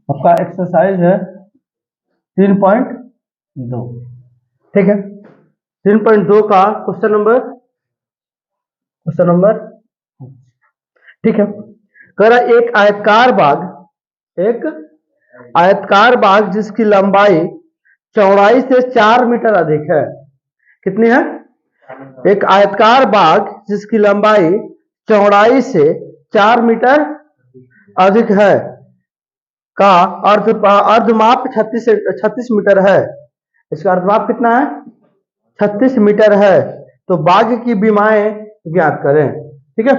आपका एक्सरसाइज है 3.2, ठीक है। 3.2 का क्वेश्चन नंबर ठीक है। कह रहा एक आयतकार बाग जिसकी लंबाई चौड़ाई से 4 मीटर अधिक है। कितनी है? एक आयतकार बाग जिसकी लंबाई चौड़ाई से 4 मीटर अधिक है का अर्धमाप 36 मीटर है। इसका अर्धमाप कितना है? 36 मीटर है। तो बाग की विमाएं ज्ञात करें, ठीक है।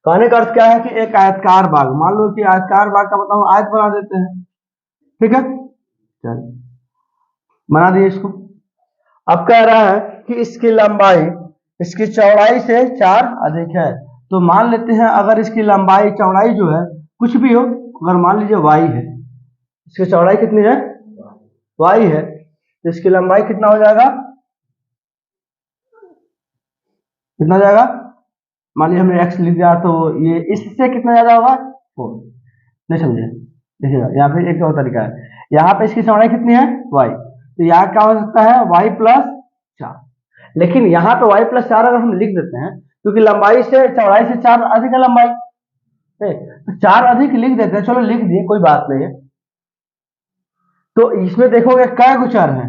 कहने का अर्थ क्या है कि एक आयतकार बाग, मान लो कि आयतकार बाग का बताऊं, आयत बना देते हैं, ठीक है। चलिए बना दिए इसको। अब कह रहा है कि इसकी लंबाई इसकी चौड़ाई से 4 अधिक है। तो मान लेते हैं अगर इसकी लंबाई चौड़ाई जो है कुछ भी हो, अगर मान लीजिए y है, इसकी चौड़ाई कितनी है? y है, तो इसकी लंबाई कितना हो जाएगा? कितना हो जाएगा? मान लीजिए हमने x लिख दिया तो ये इससे कितना ज्यादा होगा? 4। नहीं समझे? देखिएगा यहाँ पे एक और तरीका है, यहाँ पे इसकी चौड़ाई कितनी है? y, तो यहाँ क्या हो सकता है? y plus 4। लेकिन यहाँ पे y प्लस 4 अगर हम लिख देते हैं, क्योंकि लंबाई से चौड़ाई से 4 अधिक है लंबाई, तो 4 अधिक लिख देते हैं, चलो लिख दिए, कोई बात नहीं है। तो इसमें देखोगे क्या कुछ चर है?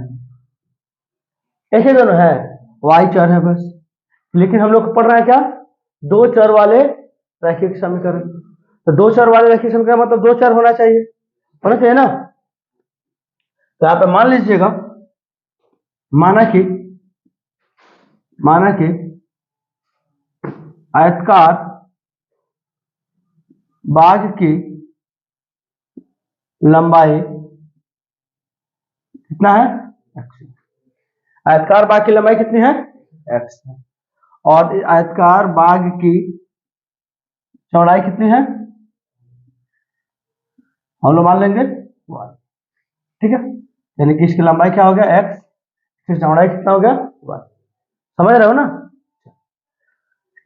एक ही दोनों है, y चर है बस। लेकिन हम लोग पढ़ रहे हैं क्या? 2 चर वाले रैखिक समीकरण। तो 2 चर वाले रैखिक समीकरण मतलब 2 चर होना चाहिए ना। तो यहाँ पे मान लीजिएगा, माना कि आयतकार बाग की लंबाई कितना है? x। आयतकार बाग की लंबाई कितनी है? x है। और आयतकार बाग की चौड़ाई कितनी है? हम लोग मान लेंगे y, ठीक है। यानी कि इसकी लंबाई क्या हो गया? x, इसकी चौड़ाई कितना हो गया? y। समझ रहे हो ना?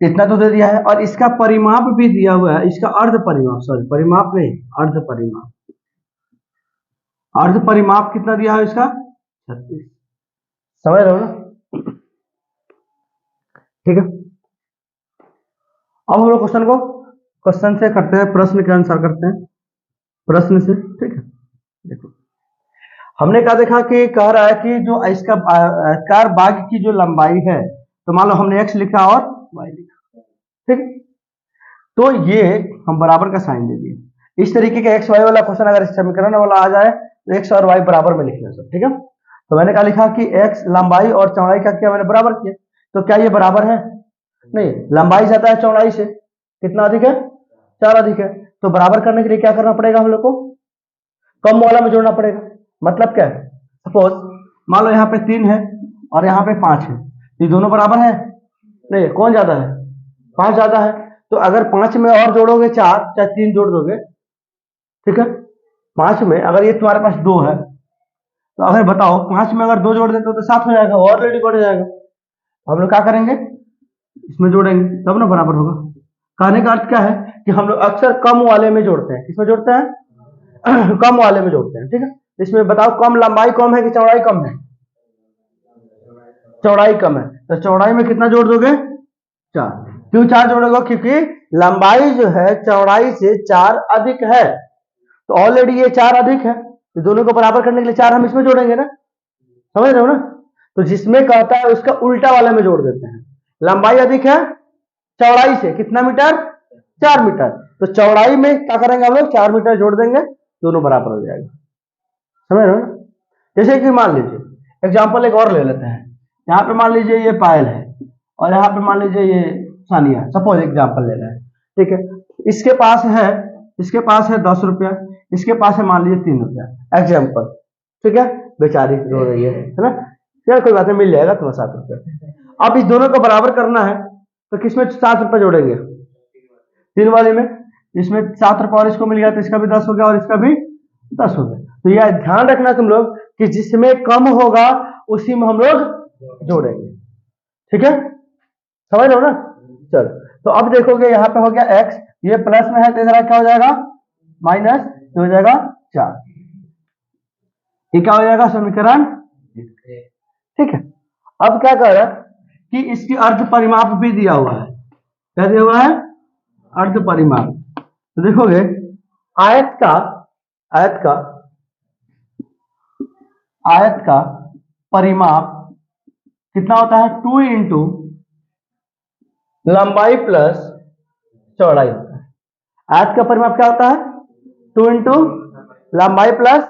इतना तो दे दिया है, और इसका परिमाप भी दिया हुआ है, इसका अर्ध परिमाप, सॉरी परिमाप नहीं, अर्ध परिमाप। अर्ध परिमाप कितना दिया है इसका? 36। समझ रहे हो ना? ठीक है। अब हम लोग क्वेश्चन से करते हैं, प्रश्न के अनुसार करते हैं, प्रश्न से, ठीक है। देखो हमने क्या देखा कि कह रहा है कि जो इसका आयताकार बाग की जो लंबाई है, तो मान लो हमने x लिखा और y लिखा, ठीक। तो ये हम बराबर का साइन दे दिए। इस तरीके का एक्स वाई वाला क्वेश्चन अगर इस समीकरण वाला आ जाए तो एक्स और वाई बराबर में लिखना सब, ठीक है। तो मैंने क्या लिखा कि एक्स लंबाई और चौड़ाई का किया, मैंने बराबर किया। तो क्या ये बराबर है? नहीं, लंबाई ज्यादा है चौड़ाई से, कितना अधिक है? 4 अधिक है। तो बराबर करने के लिए क्या करना पड़ेगा हम लोग को? कम वाला में जोड़ना पड़ेगा। मतलब क्या है? सपोज मान लो यहाँ पे 3 है और यहाँ पे 5 है, ये दोनों बराबर है? नहीं, कौन ज्यादा है? 5 ज्यादा है। तो अगर 5 में और जोड़ोगे 4, चाहे 3 जोड़ दोगे, ठीक है। 5 में अगर ये तुम्हारे पास 2 है, तो अगर बताओ 5 में अगर 2 जोड़ देते हो तो 7 हो जाएगा, ऑलरेडी बढ़ जाएगा। हम लोग क्या करेंगे? इसमें जोड़ेंगे तब ना बराबर होगा। कहने का अर्थ क्या है कि हम लोग अक्सर कम वाले में जोड़ते हैं। किसमें जोड़ते हैं? कम वाले में जोड़ते हैं, ठीक है। इसमें बताओ कम लंबाई कम है कि चौड़ाई कम है? चौड़ाई कम है, तो चौड़ाई में कितना जोड़ दोगे? 4। क्यों 4 जोड़ोगे? क्योंकि लंबाई जो है चौड़ाई से 4 अधिक है, तो ऑलरेडी ये 4 अधिक है, तो दोनों को बराबर करने के लिए 4 हम इसमें जोड़ेंगे ना। समझ रहे हो ना? तो जिसमें कहता है उसका उल्टा वाले में जोड़ देते हैं। लंबाई अधिक है चौड़ाई से, कितना मीटर? 4 मीटर। तो चौड़ाई में क्या करेंगे हम लोग? 4 मीटर जोड़ देंगे, दोनों बराबर हो जाएगा। समझ रहे हो ना? जैसे कि मान लीजिए एग्जाम्पल एक और ले लेते हैं। यहाँ पे मान लीजिए ये पायल है और यहाँ पे मान लीजिए ये सानिया, सपोज एग्जाम्पल ले रहे हैं, ठीक है। इसके पास है 10 रुपया, इसके पास है मान लीजिए 3 रुपया, एग्जाम्पल, ठीक है। बेचारी रो रही है ना? यार कोई बात नहीं, मिल जाएगा तुम्हें 7 रुपया। अब इस दोनों को बराबर करना है, तो किसमें 7 रुपया जोड़ेंगे? 3 वाले में। इसमें 7 रुपया और इसको मिल गया तो इसका भी 10 हो गया और इसका भी 10 हो गया। तो यह ध्यान रखना तुम लोग कि जिसमें कम होगा उसी में हम लोग जोड़ेंगे, ठीक है। समझ लो ना? चलो, तो अब देखोगे यहाँ पे हो गया x, ये प्लस में है तो इधर क्या हो जाएगा? माइनस तो हो जाएगा 4। ये क्या हो जाएगा समीकरण, ठीक है। अब क्या कर रहा है कि इसकी अर्ध परिमाप भी दिया हुआ है। क्या दिया हुआ है, अर्ध परिमाप। तो देखोगे आयत का आयत का आयत का परिमाप कितना होता है, 2 इंटू लंबाई प्लस चौड़ाई होता है। आयत का परिमाप क्या होता है, 2 इंटू लंबाई प्लस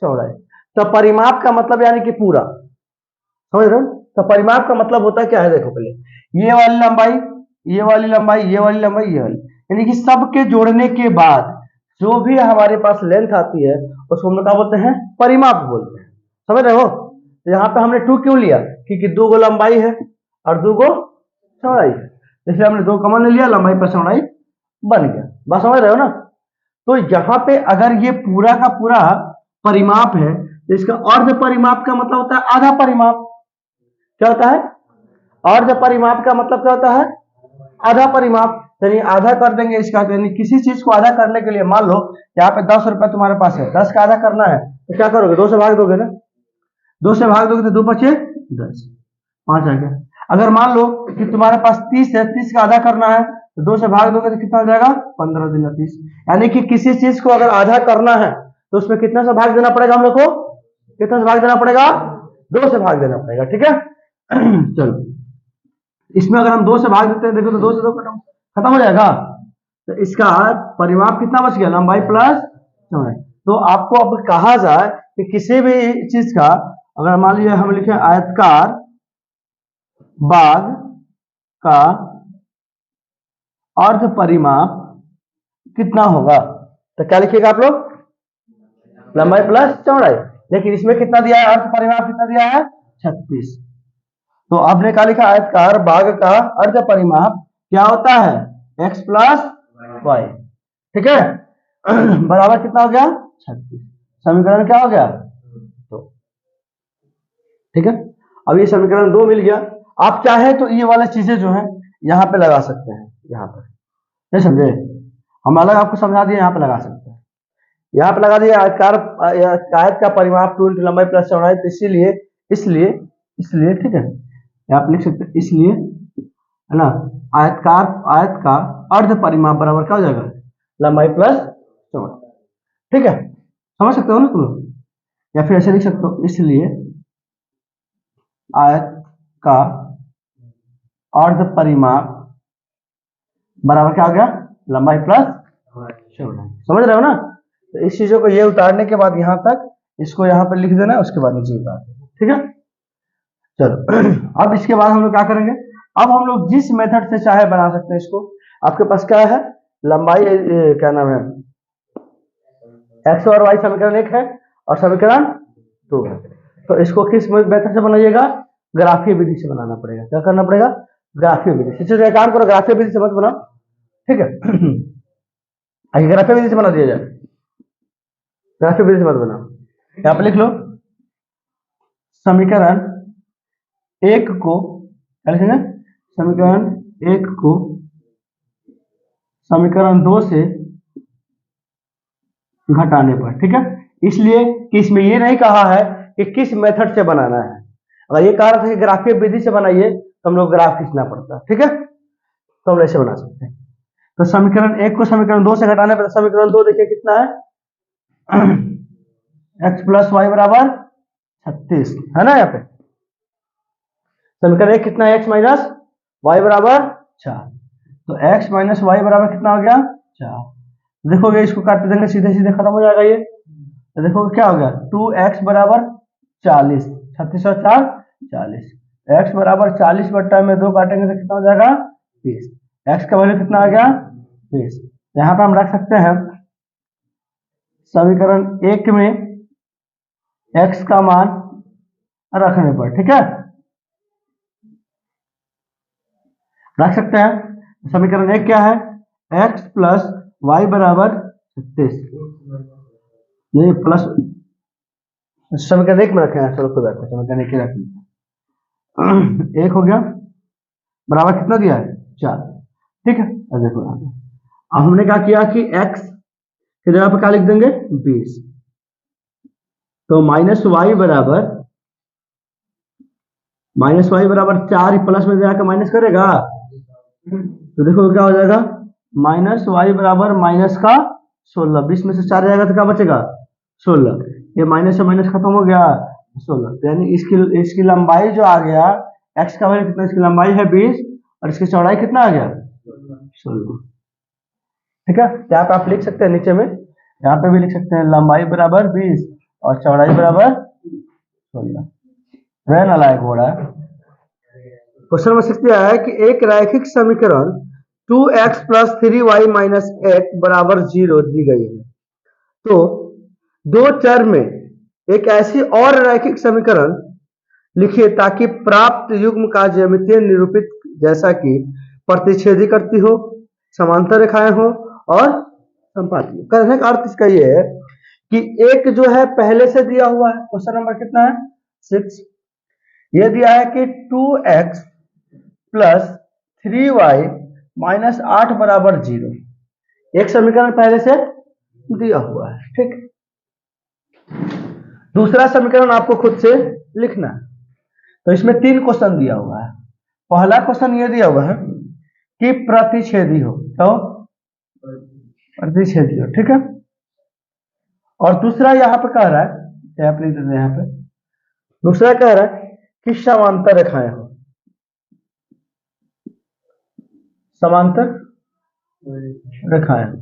चौड़ाई। तो परिमाप का मतलब यानी कि पूरा, समझ रहे हो। तो परिमाप का मतलब होता है क्या है, देखो पहले ये वाली लंबाई, ये वाली लंबाई, ये वाली लंबाई, ये वाली, यानी कि सबके जोड़ने के बाद जो भी हमारे पास लेंथ आती है उसको हम लोग क्या बोलते हैं, परिमाप बोलते हैं। समझ रहे हो। तो यहाँ पे हमने 2 क्यों लिया, क्योंकि 2 गो लंबाई है और 2 गो चौड़ाई है, इसलिए हमने 2 कॉमन ले लिया, लंबाई पर चौड़ाई बन गया। बस समझ रहे हो ना। तो यहाँ पे अगर ये पूरा का पूरा परिमाप है तो इसका अर्ध परिमाप का मतलब होता है आधा परिमाप। क्या होता है, अर्ध परिमाप का मतलब क्या होता है, आधा परिमाप। यानी आधा कर देंगे इसका, यानी किसी चीज को आधा करने के लिए, मान लो यहाँ पे 10 रुपए तुम्हारे पास है, 10 का आधा करना है तो क्या करोगे, 2 से भाग दोगे ना, 2 से भाग दोगे तो 2 बचे 10, 5 आ गया। अगर मान लो कि तुम्हारे पास 30 है, 30 का आधा करना है तो 2 से भाग दोगे तो कितना हो जाएगा, 15 दूनी 30। यानी कि किसी चीज को अगर आधा करना है तो उसमें कितना से भाग देना पड़ेगा हम लोग को, कितना से भाग देना पड़ेगा, 2 से भाग देना पड़ेगा, ठीक है। चलो इसमें अगर हम 2 से भाग देते हैं, देखो तो 2 से 2 खत्म हो जाएगा। तो इसका परिमाप कितना बच गया, लंबाई प्लस चौड़ाई। तो आपको अब कहा जाए कि किसी भी चीज का अगर मान लीजिए हम लिखे आयतकार बाग का अर्ध परिमाप कितना होगा, तो क्या लिखिएगा आप लोग, लंबाई प्लस चौड़ाई। लेकिन इसमें कितना दिया है, अर्ध परिमाप कितना दिया है, 36। तो आपने क्या लिखा, आयतकार बाग का अर्ध परिमाप क्या होता है, x प्लस वाई, ठीक है। बराबर कितना हो गया, 36। समीकरण क्या हो गया, तो ठीक है। अब ये समीकरण 2 मिल गया। आप चाहे तो ये वाली चीजें जो है यहाँ पे लगा सकते हैं, यहाँ पर, नहीं समझे, हम अलग आपको समझा दिए, यहाँ पे लगा सकते हैं। यहाँ पे लगा दिया आयतकार, आयत का परिमाप 2 इंटू लंबाई प्लस चौड़ाई, तो इसीलिए इसलिए इसलिए ठीक है, यहाँ पे लिख सकते हैं, इसलिए है ना, आयत का अर्ध परिमाप बराबर क्या हो जाएगा, लंबाई प्लस चौड़ाई, ठीक है। समझ सकते हो ना तुम लोग, या फिर ऐसे लिख सकते हो, इसलिए आयत का अर्ध परिमाप बराबर क्या हो गया, लंबाई प्लस चौड़ाई। समझ रहे हो ना। तो इस चीजों को ये उतारने के बाद यहाँ तक इसको यहाँ पर लिख देना, उसके बाद नीचे उतार देना, ठीक है। चलो अब इसके बाद हम लोग क्या करेंगे, अब हम लोग जिस मेथड से चाहे बना सकते हैं इसको। आपके पास क्या है, लंबाई क्या नाम है, एक्स और वाई समीकरण 1 है और समीकरण 2 है। तो इसको किस मेथड से बनाइएगा, ग्राफीय विधि से बनाना पड़ेगा। क्या करना पड़ेगा, ग्राफीय विधि से। काम करो, ग्राफीय विधि से मत बनाओ, ठीक है। आगे ग्राफीय विधि से बना दिया जाए, ग्राफीय विधि से मत बनाओ। यहाँ पे लिख लो, समीकरण 1 को क्या लिखेंगे, समीकरण 1 को समीकरण 2 से घटाने पर, ठीक है। इसलिए कि इसमें ये नहीं कहा है कि किस मेथड से बनाना है। अगर ये कहा था कि ग्राफीय विधि से बनाइए तो हम लोग ग्राफ खींचना पड़ता है, ठीक है। तो हम ऐसे बना सकते हैं। तो समीकरण 1 को समीकरण 2 से घटाने पर, समीकरण 2 देखिए कितना है, x प्लस वाई बराबर 36 है ना। यहाँ पे समीकरण 1 कितना है, x माइनस वाई बराबर 4। तो x माइनस वाई बराबर कितना हो गया, 4। देखोगे इसको काट देंगे, सीधे सीधे खत्म हो जाएगा ये। तो देखोगे क्या हो गया, 2x बराबर 40, 36 और 4 40, x बराबर 40 बट्टा में 2 काटेंगे तो कितना हो जाएगा, 20। x का वैल्यू कितना आ गया, 20। यहाँ पे हम रख सकते हैं समीकरण 1 में x का मान रखने पर, ठीक है, रख सकते हैं। समीकरण 1 क्या है, x प्लस वाई बराबर 36, नहीं प्लस, समीकरण 1 में रखे हैं, चलो कोई बात नहीं, समीकरण 1 रख 1 हो गया, बराबर कितना दिया है, 4, ठीक है। अब देखो अब हमने क्या किया कि x की जगह पे क्या लिख देंगे 20। तो माइनस वाई बराबर 4 प्लस में जाकर माइनस करेगा, तो देखो क्या हो जाएगा, माइनस वाई बराबर माइनस का 16, 20 में से 4 जाएगा तो क्या बचेगा 16, ये माइनस से माइनस खत्म हो गया 16, तो यानी इसकी लंबाई जो आ गया, एक्स का वैल्यू कितना, इसकी लंबाई है 20 और इसकी चौड़ाई कितना आ गया 16। ठीक है, यहाँ पे आप लिख सकते हैं नीचे में, यहाँ पे भी लिख सकते हैं लंबाई बराबर 20 और चौड़ाई बराबर 16। वह नालायक हो रहा है। क्वेश्चन नंबर 6 दिया है कि एक रैखिक समीकरण 2x प्लस 3y माइनस 8 बराबर 0 दी गई है, तो दो चर में एक ऐसी और रैखिक समीकरण लिखिए ताकि प्राप्त युग्म का ज्यामितीय निरूपित जैसा कि प्रतिच्छेदी करती हो, समांतर रेखाएं हो और संपाती हो। कहने का अर्थ इसका ये है कि एक जो है पहले से दिया हुआ है, क्वेश्चन नंबर कितना है 6, ये दिया है कि 2x प्लस 3y माइनस 8 बराबर 0, एक समीकरण पहले से दिया हुआ है। ठीक, दूसरा समीकरण आपको खुद से लिखना है। तो इसमें 3 क्वेश्चन दिया हुआ है। पहला क्वेश्चन ये दिया हुआ है कि प्रतिच्छेदी हो, तो प्रतिच्छेदी हो, ठीक है। और दूसरा यहाँ पे कह रहा है, आप लिख देते हैं यहाँ पे, दूसरा कह रहा है कि समांतर रेखाएं हो, समांतर रेखाएं हो।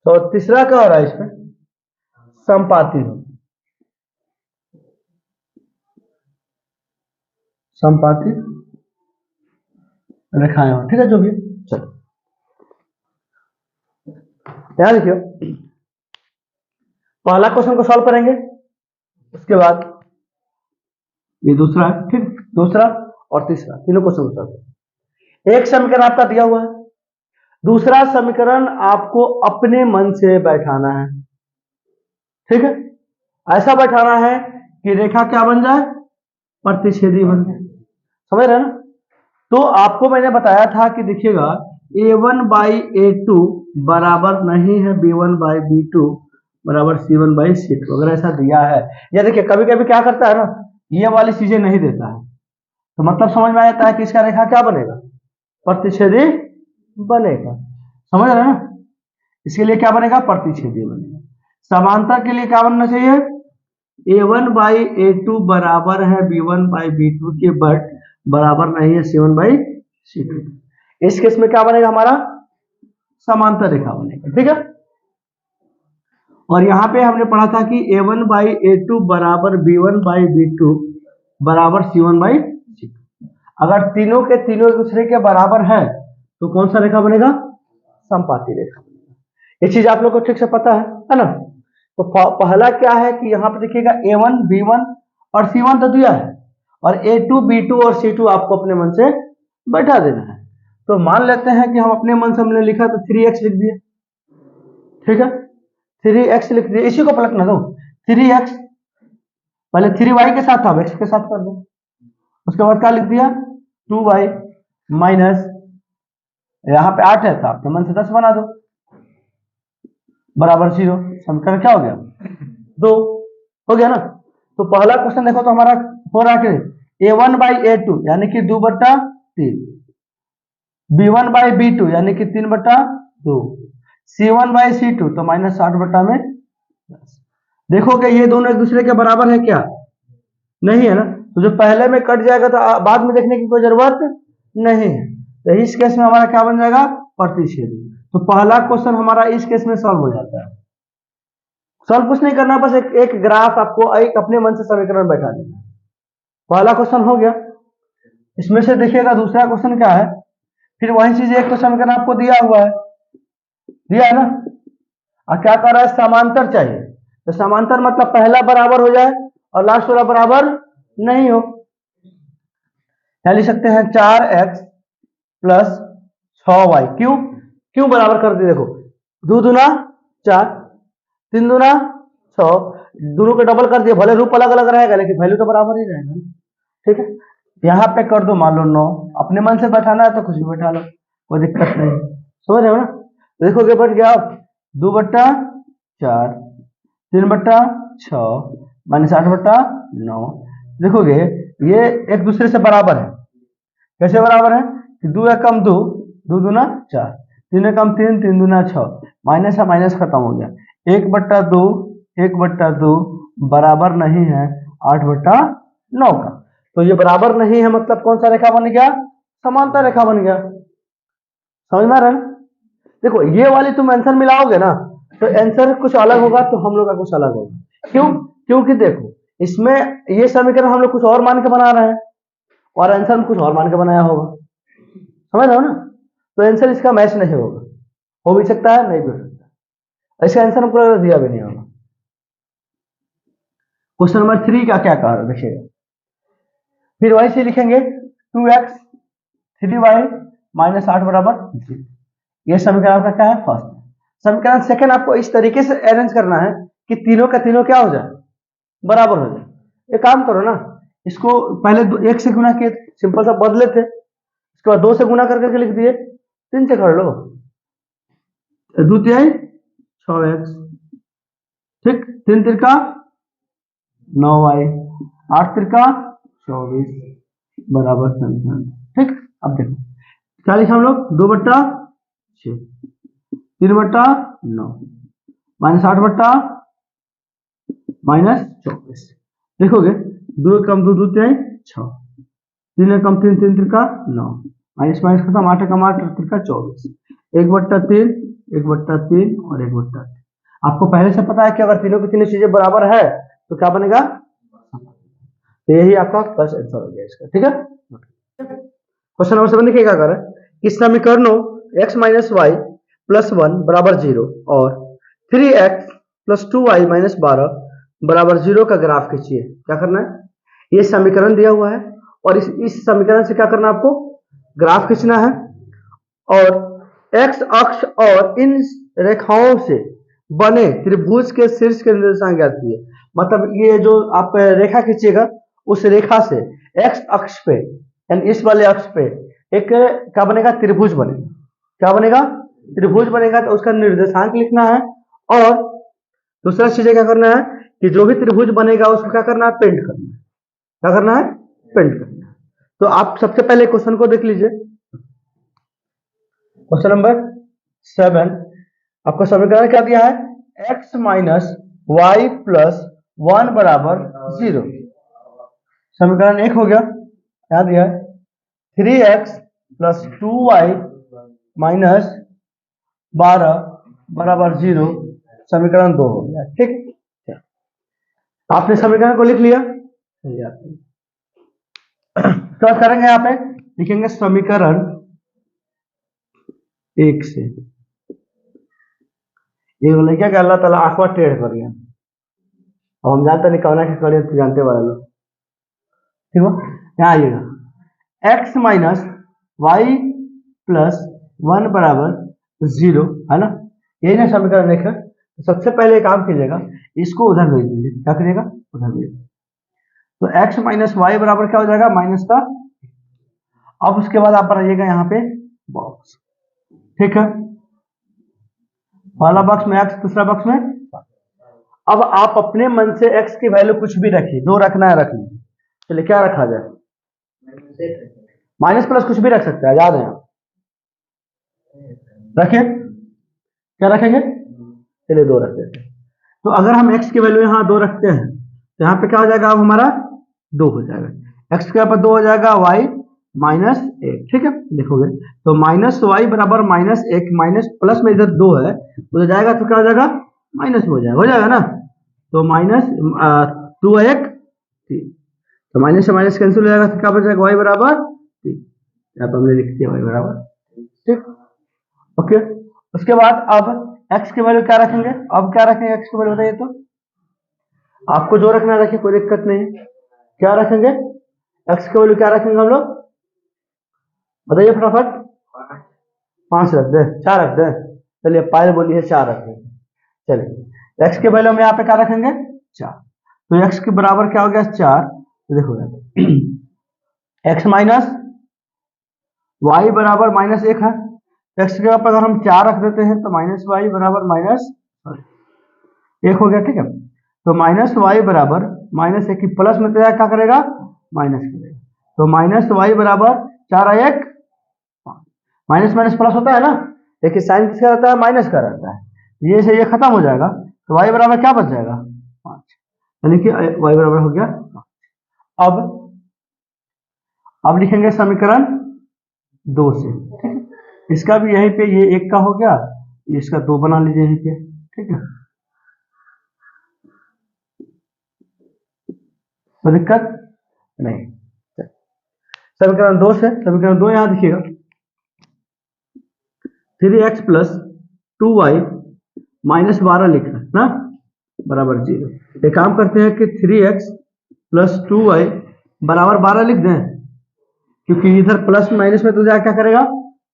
तो तीसरा कह रहा है इसमें संपाती हो, संपाती रेखाएं हो। ठीक है, जो भी, चलो ध्यान रखियो, पहला क्वेश्चन को सॉल्व करेंगे, उसके बाद ये दूसरा है, ठीक, दूसरा और तीसरा तीनों क्वेश्चन को सॉल्व। एक समीकरण आपका दिया हुआ है, दूसरा समीकरण आपको अपने मन से बैठाना है। ठीक है, ऐसा बैठाना है कि रेखा क्या बन जाए, प्रतिच्छेदी बन जाए। समझ रहे हैं ना। तो आपको मैंने बताया था कि देखिएगा a1 बाई a2 बराबर नहीं है b1 बाई b2 बराबर c1 बाई c2, अगर ऐसा दिया है, या देखिए कभी कभी क्या करता है ना, ये वाली चीजें नहीं देता है, तो मतलब समझ में आ जाता है कि इसका रेखा क्या बनेगा, प्रतिच्छेदी बनेगा। समझ रहे हैं ना, इसके लिए क्या बनेगा, प्रतिच्छेदी बनेगा। समांतर के लिए क्या बनना चाहिए, a1 बाई a2 बराबर है b1 बाई b2 के बट बराबर नहीं है c1 बाई c2। इस केस में क्या बनेगा, हमारा समांतर रेखा बनेगा। ठीक है, और यहां पे हमने पढ़ा था कि a1 बाई a2 बराबर b1 बाई b2 बराबर c1 बाई c2। अगर तीनों के तीनों एक दूसरे के बराबर है तो कौन सा रेखा बनेगा, संपाती रेखा बनेगा। ये चीज आप लोग को ठीक से पता है ना। तो पहला क्या है कि यहाँ पे देखिएगा a1 b1 और c1 तो दिया है, और a2 b2 और c2 आपको अपने मन से बैठा देना है। तो मान लेते हैं कि हम अपने मन से हमने लिखा तो 3x लिख दिया। ठीक है, 3x लिख दिया, इसी को पलटना दो, 3x, पहले 3y के साथ था, अब x के साथ कर दो, उसके बाद क्या लिख दिया 2y माइनस, यहाँ पे 8 है तो आपके मन से 10 बना दो बराबर 0। समीकरण क्या हो गया, 2 हो गया ना। तो पहला क्वेश्चन देखो तो हमारा हो रहा है कि a1 बाई a2 यानी कि 2/3, b1 बाई b2 यानी कि 3/2, c1 बाई c2 तो -8/10। देखोगे ये दोनों एक दूसरे के बराबर है क्या, नहीं है ना, तो जो पहले में कट जाएगा तो बाद में देखने की कोई जरूरत नहीं है। तो इस केस में हमारा क्या बन जाएगा, प्रतिच्छेदी। तो पहला क्वेश्चन हमारा इस केस में सॉल्व हो जाता है। सॉल्व कुछ नहीं करना, बस एक ग्राफ आपको एक अपने मन से समीकरण बैठा देना। पहला क्वेश्चन हो गया। इसमें से देखिएगा दूसरा क्वेश्चन क्या है, फिर वही चीज, एक तो समीकरण आपको दिया हुआ है, दिया है ना, और क्या कर रहा है, समांतर चाहिए। तो समांतर मतलब पहला बराबर हो जाए और लास्ट वाला बराबर नहीं हो। क्या लिख सकते हैं, 4x प्लस 6y, क्यों क्यों बराबर कर दिए, देखो 2 दूना 4, 3 दूना 6, दोनों को डबल कर दिए, भले रूप अलग अलग रहेगा लेकिन वैल्यू तो बराबर ही रहेगा। ठीक है, यहाँ पे कर दो मान लो 9, अपने मन से बैठाना है तो कुछ भी बैठा लो, कोई दिक्कत नहीं। समझ रहे हो ना, देखोगे बढ़ गया 2/3 4, 3/6 माइनस 8/9। देखोगे ये एक दूसरे से बराबर है। कैसे बराबर है कि 2 एक कम 2, 2 दूना 4, 3 एक कम 3, 3 दूना 6, माइनस है माइनस खत्म हो गया। 1/2 1/2 बराबर नहीं है 8/9 का। तो ये बराबर नहीं है मतलब कौन सा रेखा बन गया? समांतर रेखा बन गया। समझ में आ रहा है? देखो ये वाली तुम आंसर मिलाओगे ना तो आंसर कुछ अलग होगा, तो हम लोग का कुछ अलग होगा। क्यों? क्योंकि देखो इसमें ये समीकरण हम लोग कुछ और मान के बना रहे हैं और आंसर में कुछ और मान के बनाया होगा। समझ रहे हो ना? तो आंसर इसका मैच नहीं होगा। हो भी सकता है, नहीं भी हो सकता। इसका आंसर हमको दिया भी नहीं होगा। क्वेश्चन नंबर 3 का क्या कह रहा है देखिएगा। फिर वही से लिखेंगे 2x 3y माइनस 8 बराबर 0। ये समीकरण आपका क्या है? फर्स्ट। समीकरण सेकंड आपको इस तरीके से अरेंज करना है कि तीनों का तीनों क्या हो जाए? बराबर हो जाए। एक काम करो ना, इसको पहले 1 से गुना किए, सिंपल सा बदले थे, इसके बाद 2 से गुना करके लिख दिए, 3 से कर लो, 2 तिहाई 6x, ठीक, 3 तिरका 9y, 8 तिरका 24 बराबर 55। ठीक, अब देखो क्या लिखा हम लोग? 2/6, 3/9 माइनस 8/-24। देखोगे 2 कम 2, 2 तिहाई 6, 3 कम 3, 3 तिरका 9, माइनस माइनस खत्म, 8 कम 8 तिरका 24, 1/3 1/3 और 1/3। आपको पहले से पता है कि अगर तीनों की तीनों चीजें बराबर है तो क्या बनेगा? तो यही आपका फर्स्ट आंसर हो गया इसका। ठीक है, क्वेश्चन नंबर 7 देखिए क्या कर रहा है कि समीकरणों x माइनस वाई प्लस 1 बराबर 0 और 3x प्लस 2y माइनस 12 बराबर 0 का ग्राफ खींचिए। क्या करना है? ये समीकरण दिया हुआ है और इस समीकरण से क्या करना है आपको? ग्राफ खींचना है और x अक्ष और इन रेखाओं से बने त्रिभुज के शीर्ष के निर्देशांक ज्ञात कीजिए। मतलब ये जो आप रेखा खींचिएगा उस रेखा से x अक्ष पे यानी इस वाले अक्ष पे एक क्या बनेगा? त्रिभुज बनेगा। क्या बनेगा? त्रिभुज बनेगा। तो उसका निर्देशांक लिखना है और दूसरा चीज क्या करना है कि जो भी त्रिभुज बनेगा उसको क्या करना है? पेंट करना है। क्या करना है? पेंट करना है। तो आप सबसे पहले क्वेश्चन को देख लीजिए। क्वेश्चन नंबर 7 आपका समीकरण क्या दिया है? x माइनस वाई प्लस 1 बराबर 0। समीकरण 1 हो गया। क्या दिया है? 3x प्लस 2y माइनस 12 बराबर 0। समीकरण 2 हो गया। ठीक, आपने समीकरण को लिख लिया। क्या करेंगे? यहाँ पे लिखेंगे समीकरण 1 से। ये बोले क्या कि अल्लाह ताला आंखवा टेढ़ कर गया। अब हम जानते नहीं कौन के करिए, तो जानते वाले लोग। ठीक हो, यहाँ आइएगा x माइनस वाई प्लस 1 बराबर 0 है ना, यही ना समीकरण 1 है। तो सबसे पहले काम कीजिएगा, इसको उधर भेज दीजिए। क्या करिएगा? उधर भेज। तो x माइनस वाई बराबर क्या हो जाएगा? माइनस का। अब उसके बाद आप बनाइएगा यहाँ पे बॉक्स। ठीक है, पहला बॉक्स में x, दूसरा बॉक्स में। अब आप अपने मन से x की वैल्यू कुछ भी रखिए, जो रखना है रख लीजिए। चलिए क्या रखा जाए? माइनस प्लस कुछ भी रख सकते हैं, याद है आप। रखिए, क्या रखेंगे? चलिए 2 रख देते हैं। तो अगर हम x की वैल्यू यहाँ 2 रखते हैं तो यहाँ पे क्या हो जाएगा? अब हमारा 2 हो जाएगा। x के यहाँ पर 2 हो जाएगा, y माइनस 1। ठीक है, देखोगे तो माइनस वाई बराबर माइनस 1, माइनस प्लस में इधर 2 है उधर जाएगा तो क्या हो जाएगा? माइनस में हो जाएगा ना। तो माइनस 2 1 3, तो माइनस से माइनस कैंसिल हो जाएगा तो क्या बच जाएगा? वाई बराबर 3। यहाँ पर हमने लिख दिया वाई बराबर। ठीक, ओके। उसके बाद अब x की वैल्यू क्या रखेंगे? अब क्या रखेंगे x की वैल्यू बताइए तो? आपको जो रखना रखिए, कोई दिक्कत नहीं। क्या रखेंगे? x की वैल्यू क्या रखेंगे हम लोग? बताइए फटाफट। 5 रख दे, 4 रख दे। चलिए पायल बोलिए 4 रख दे। चलिए x की वैल्यू में यहाँ पे क्या रखेंगे? 4। तो x के बराबर क्या हो गया? 4। तो देखो x माइनस वाई बराबर माइनस 1 है। x के ऊपर अगर हम 4 रख देते हैं तो माइनस वाई बराबर माइनस एक हो गया, ठीक है। तो माइनस वाई बराबर माइनस एक की प्लस में तो क्या करेगा, माइनस करेगा। तो माइनस वाई बराबर 4 1 माइनस माइनस प्लस होता है ना, देखिए साइन किसका रहता है, माइनस का रहता है। ये से ये खत्म हो जाएगा, तो वाई बराबर क्या बच जाएगा, 5, यानी कि वाई बराबर हो गया 5। अब लिखेंगे समीकरण 2 से, ठीक है। इसका भी यहीं पे ये 1 का हो गया, इसका 2 बना लीजिए यहीं पे, ठीक है। तो दिक्कत नहीं। समीकरण 2 से, समीकरण 2 यहां देखिएगा, 3x प्लस 2y माइनस 12 लिख रहा है ना, बराबर 0। एक काम करते हैं कि 3x प्लस 2y बराबर 12 लिख दें, क्योंकि इधर प्लस माइनस में तो जा क्या करेगा,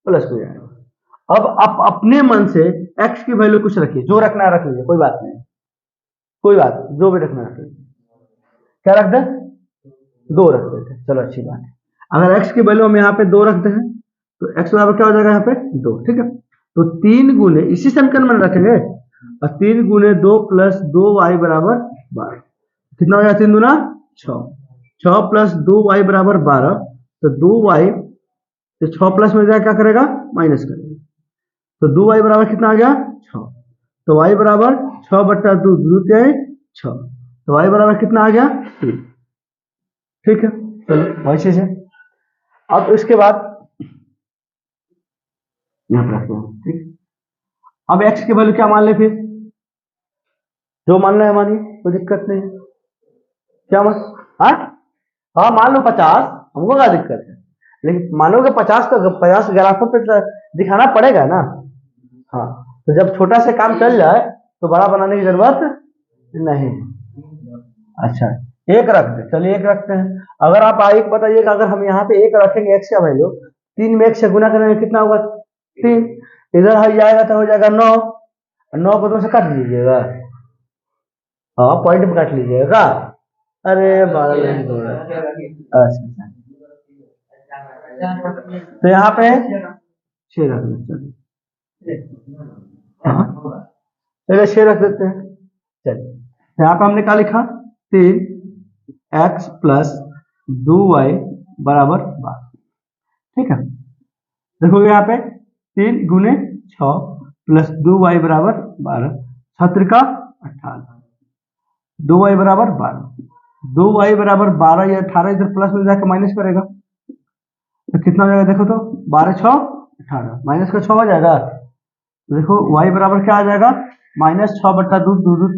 प्लस हो जाएगा। अब आप अपने मन से x की वैल्यू कुछ रखिए, जो रखना है रख लीजिए, कोई बात नहीं, कोई बात, जो भी रखना रख लीजिए। क्या रख दें, 2 रख देते, चलो अच्छी बात है। अगर x की वैल्यू हम यहाँ पे 2 रखते हैं, तो x बराबर क्या हो जाएगा यहाँ पे 2, ठीक है। तो 3 गुने, इसी समीकरण में रखेंगे, और 3 गुने 2 प्लस 2y बराबर 12, कितना हो गया, 3 गुना 6, 6 प्लस 2y बराबर 12, तो 2y तो 6 प्लस में जाए क्या करेगा, माइनस करेगा। तो 2y बराबर कितना आ गया, 6। तो y बराबर 6 बट्टा 2, 2 6, तो y बराबर कितना आ गया, 3, ठीक है। चलो वही चीज है। अब इसके बाद यहाँ पर रखते हैं, ठीक। अब x की वैल्यू क्या मान ले, फिर जो मानना है मानिए, कोई दिक्कत नहीं है। क्या मान, हाँ हाँ मान लो 50, हमको क्या दिक्कत है, लेकिन मानोगे 50 तो 50 ग्राफों पे तो दिखाना पड़ेगा ना। हाँ, तो जब छोटा से काम चल जाए तो बड़ा बनाने की जरूरत नहीं। अच्छा, एक रख दे, चलिए एक रखते हैं। अगर आप एक बताइएगा, अगर हम यहाँ पे एक रखेंगे x का वैल्यू, 3 में 1 से गुना करेंगे कितना होगा, 3, इधर हो जाएगा तो हो जाएगा 9, 9 को 2 से काट लीजिएगा, हाँ पॉइंट में काट लीजिएगा। अरे बारह नहीं दो, अच्छा, तो यहाँ पे 6 रख देते हैं, चलिए 6 रख देते हैं। चलिए यहाँ पे हमने क्या लिखा, 3x प्लस 2y बराबर 12, ठीक है। देखोगे यहाँ पे 3 गुने 6 प्लस 2y बराबर 12, 6 का 18, 2y बराबर 12, 2y बराबर 12, ये 18 इधर प्लस में जाकर माइनस करेगा, तो कितना हो जाएगा, देखो तो 12 6 18, माइनस का 6 हो जाएगा। तो देखो y बराबर क्या आ जाएगा, माइनस 6 बट्टा 2, 2 2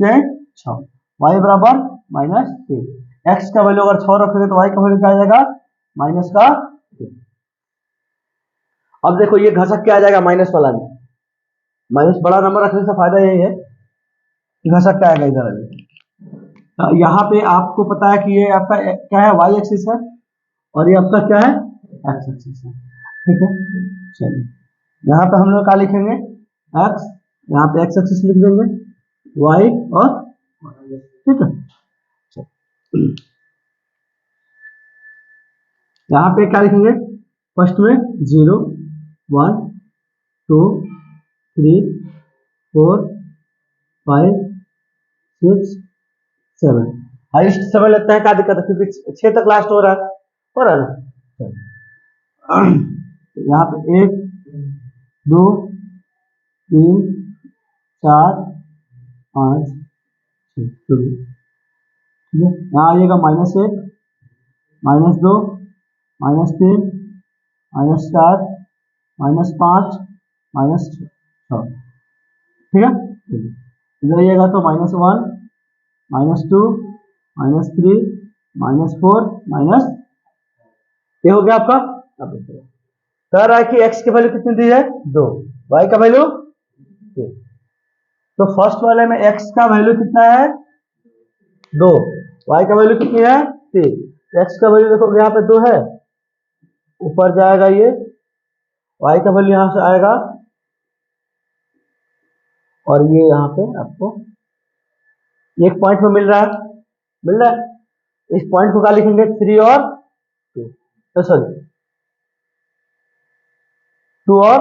6, y बराबर माइनस 3। x का वैल्यू अगर 6 रखोगे तो y का वैल्यू क्या आ जाएगा, माइनस का 3। अब देखो ये घसक क्या आ जाएगा, माइनस वाला में, माइनस बड़ा नंबर रखने से फायदा यही है कि घसक क्या आएगा इधर अभी। तो यहाँ पे आपको पता है कि ये आपका क्या है, y एक्सिस है, और ये आपका क्या है, x एक्सिस है, ठीक है। चलिए यहाँ पे हम लोग क्या लिखेंगे, x, यहाँ पे x एक्सिस लिख देंगे, y और, ठीक है। यहाँ पे क्या लिखेंगे, फर्स्ट में 0 1 2 3 4 5 6 7, हाइस्ट समय लगता है, क्या दिक्कत है, क्योंकि 6 तक लास्ट हो रहा है ना। यहाँ पे 1 2 3 4 5 6, ठीक है। यहाँ आइएगा -1 -2 -3 -4 -5 -6, ठीक है। इधर आइएगा तो -1 -2 -3 -4 माइनस, ये हो गया आपका। अब देखिए कह रहा है कि x की वैल्यू कितनी दी है, 2, y का वैल्यू 3। तो फर्स्ट वाले में x का वैल्यू कितना है, 2, y का वैल्यू कितनी है, 3। x का वैल्यू देखो यहाँ पे 2 है, ऊपर जाएगा ये, y का वैल्यू यहाँ से आएगा, और ये यहाँ पे आपको एक पॉइंट में मिल रहा है। इस पॉइंट को क्या लिखेंगे, 3 और 2, तो सॉरी 2 और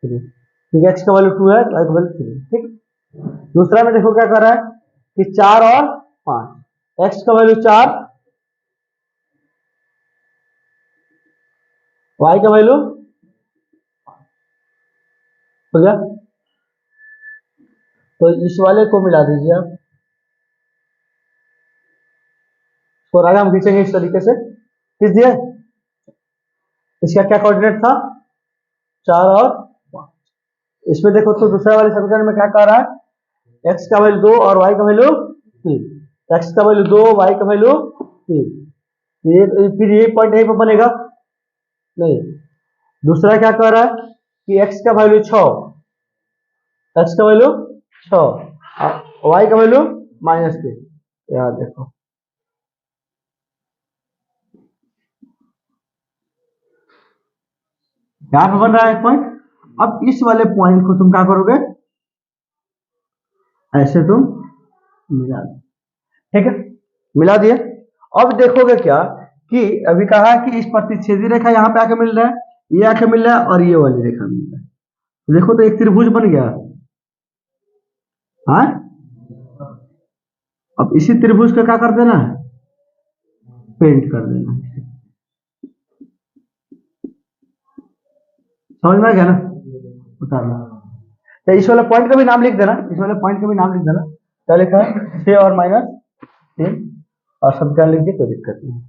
3, ठीक है। x का वैल्यू 2 है, y का वैल्यू 3, ठीक। दूसरा में देखो क्या कर रहा है कि 4 और 5, एक्स का वैल्यू 4, वाई का वैल्यू हो गया। तो इस वाले को मिला दीजिए आप, और आगे हम खींचेंगे इस तरीके से, खींच दिया। इसका क्या कोऑर्डिनेट था, 4 और 5। इसमें देखो तो दूसरे वाले समीकरण में क्या कह रहा है, एक्स का वैल्यू 2 और वाई का वैल्यू 3, एक्स का वैल्यू 2, वाई का वैल्यू 3। ये फिर ये पॉइंट यहीं पर बनेगा नहीं। दूसरा क्या कह रहा है कि एक्स का वैल्यू 6, एक्स का वैल्यू 6, वाई का वैल्यू -3। यार देखो यहां पे बन रहा है एक पॉइंट। अब इस वाले पॉइंट को तुम क्या करोगे, ऐसे तुम मिला दो, ठीक है, मिला दिए। अब देखोगे क्या कि अभी कहा है कि इस प्रतिच्छेदी रेखा यहाँ पे आके मिल रहा है, ये आके मिल रहा है, और ये वाली रेखा मिल रहा है। तो देखो तो एक त्रिभुज बन गया। हाँ, अब इसी त्रिभुज को क्या कर देना है, पेंट कर देना है। समझ में आ गया ना, उतारना। तो इस वाले पॉइंट का भी नाम लिख देना, इस वाले पॉइंट का भी नाम लिख देना। क्या लिखा है, 6 और -3, और समीकरण लिख दिए, कोई दिक्कत नहीं।